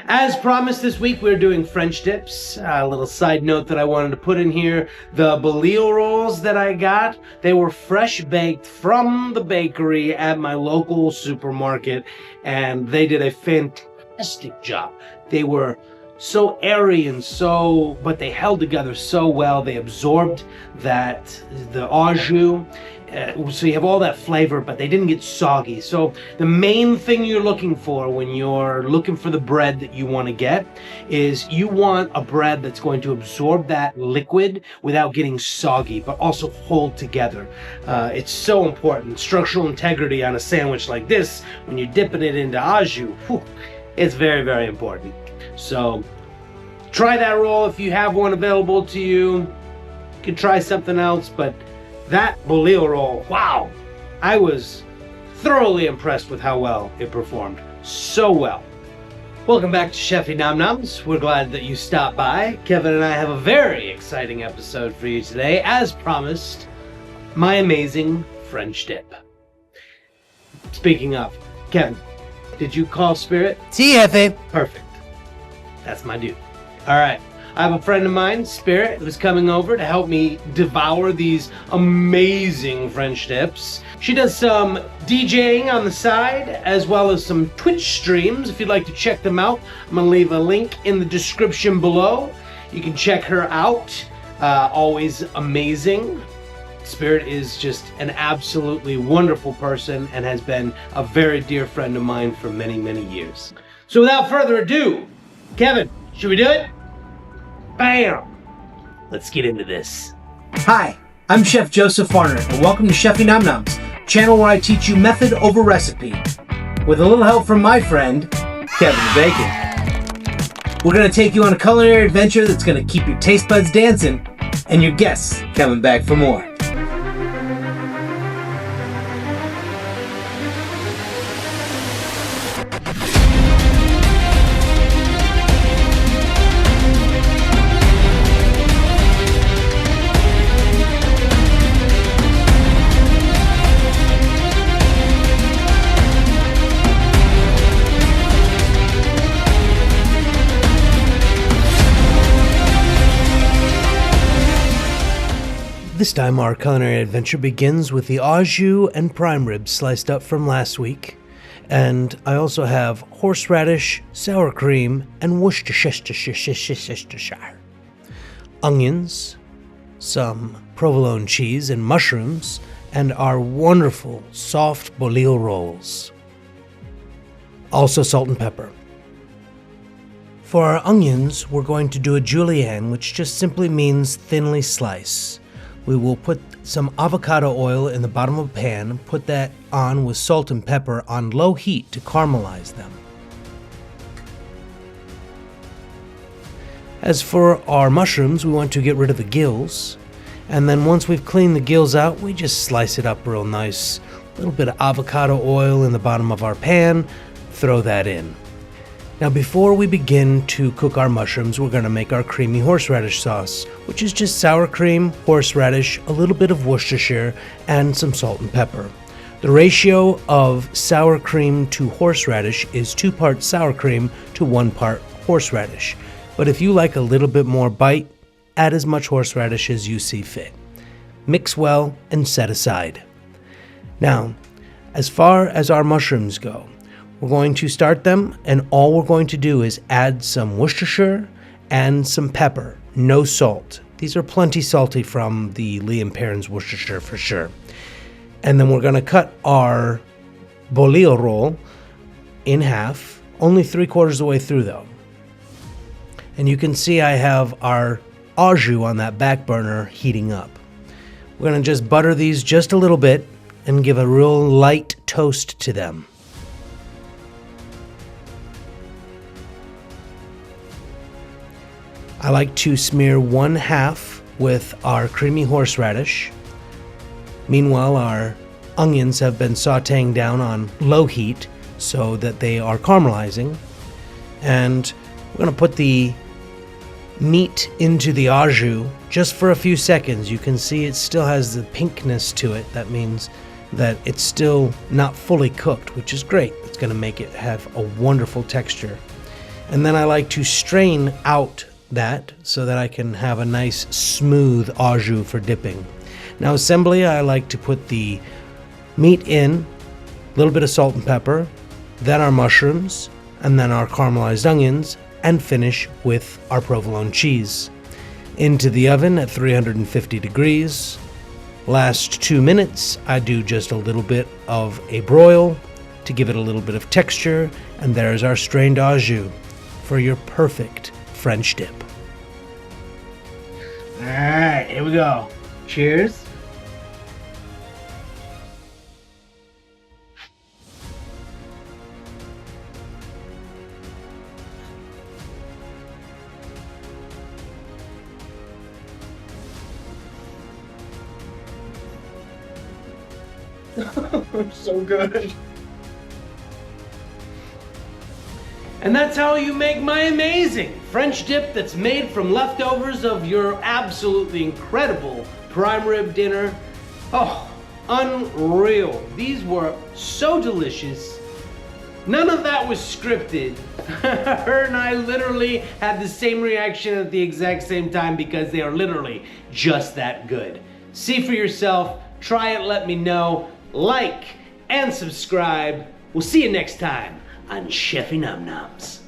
As promised, this week we're doing French dips. A little side note that I wanted to put in here. The bolillo rolls that I got, they were fresh baked from the bakery at my local supermarket, and they did a fantastic job. They were so airy and but they held together so well. They absorbed the au jus. So you have all that flavor, but they didn't get soggy. So the main thing you're looking for when you're looking for the bread that you want to get is you want a bread that's going to absorb that liquid without getting soggy, but also hold together. It's so important. Structural integrity on a sandwich like this, when you're dipping it into au jus, it's very, very important. So try that roll if you have one available to you. You can try something else, but that bolillo roll, wow! I was thoroughly impressed with how well it performed. So well. Welcome back to Chefy Nom Noms. We're glad that you stopped by. Kevin and I have a very exciting episode for you today. As promised, my amazing French dip. Speaking of, Kevin, did you call Spirit? Si, jefe. Perfect. That's my dude. All right. I have a friend of mine, Spirit, who's coming over to help me devour these amazing French dips. She does some DJing on the side, as well as some Twitch streams. If you'd like to check them out, I'm going to leave a link in the description below. You can check her out. Always amazing. Spirit is just an absolutely wonderful person and has been a very dear friend of mine for many, many years. So without further ado, Kevin, should we do it? Bam! Let's get into this. Hi, I'm Chef Joseph Farner, and welcome to Chefy Nom Noms, channel where I teach you method over recipe, with a little help from my friend, Kevin the Bacon. We're going to take you on a culinary adventure that's going to keep your taste buds dancing, and your guests coming back for more. This time our culinary adventure begins with the au jus and prime rib sliced up from last week. And I also have horseradish, sour cream, and Worcestershire. Onions, some provolone cheese and mushrooms, and our wonderful soft bolillo rolls. Also salt and pepper. For our onions, we're going to do a julienne, which just simply means thinly slice. We will put some avocado oil in the bottom of a pan, put that on with salt and pepper on low heat to caramelize them. As for our mushrooms, we want to get rid of the gills, and then once we've cleaned the gills out, we just slice it up real nice. A little bit of avocado oil in the bottom of our pan, throw that in. Now before we begin to cook our mushrooms, we're going to make our creamy horseradish sauce, which is just sour cream, horseradish, a little bit of Worcestershire, and some salt and pepper. The ratio of sour cream to horseradish is 2 parts sour cream to 1 part horseradish. But if you like a little bit more bite, add as much horseradish as you see fit. Mix well and set aside. Now, as far as our mushrooms go, we're going to start them, and all we're going to do is add some Worcestershire and some pepper, no salt. These are plenty salty from the Lee & Perrins Worcestershire for sure. And then we're going to cut our bolillo roll in half, only 3/4 of the way through though. And you can see I have our au jus on that back burner heating up. We're going to just butter these just a little bit and give a real light toast to them. I like to smear 1/2 with our creamy horseradish. Meanwhile, our onions have been sauteing down on low heat so that they are caramelizing. And we're going to put the meat into the au jus just for a few seconds. You can see it still has the pinkness to it. That means that it's still not fully cooked, which is great. It's going to make it have a wonderful texture. And then I like to strain out that so that I can have a nice smooth au jus for dipping. Now assembly, I like to put the meat in, a little bit of salt and pepper, then our mushrooms, and then our caramelized onions, and finish with our provolone cheese. Into the oven at 350 degrees. Last 2 minutes, I do just a little bit of a broil to give it a little bit of texture, and there's our strained au jus for your perfect French dip. All right, here we go. Cheers. So good. And that's how you make my amazing French dip that's made from leftovers of your absolutely incredible prime rib dinner. Oh, unreal. These were so delicious. None of that was scripted. Her and I literally had the same reaction at the exact same time because they are literally just that good. See for yourself, try it, let me know. Like and subscribe. We'll see you next time on Chefy Num Nums.